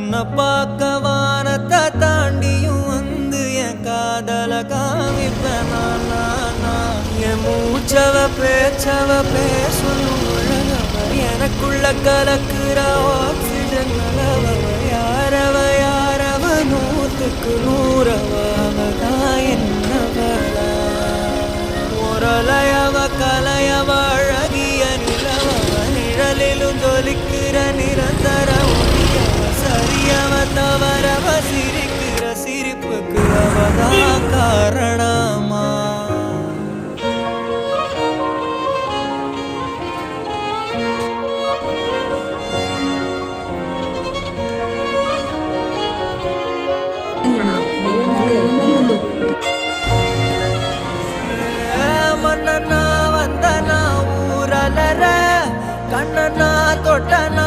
உன்னை பார்க்க வானத்தை தாண்டியும் வந்து என் காதல காமிப்பேன் என் மூச்சவ பேச்சவ பேசணும் உலகவ எனக்குள்ள கலக்குற ஆக்சிஜன் அளவவ யாரவ நூற்றுக்கு நூறவதான் என்னவளா முரலையவ கலையவ அழகிய நிலவவ நிழலிலும் ஜொலிக்கிற நிரந்தர ஒளியவ சரியவ தவறவ சிரிக்கிற சிரிப்புக்கு அவதான் காரணமா மன்னனா வந்தனா ஊரலர கண்ணனா தொட்டனா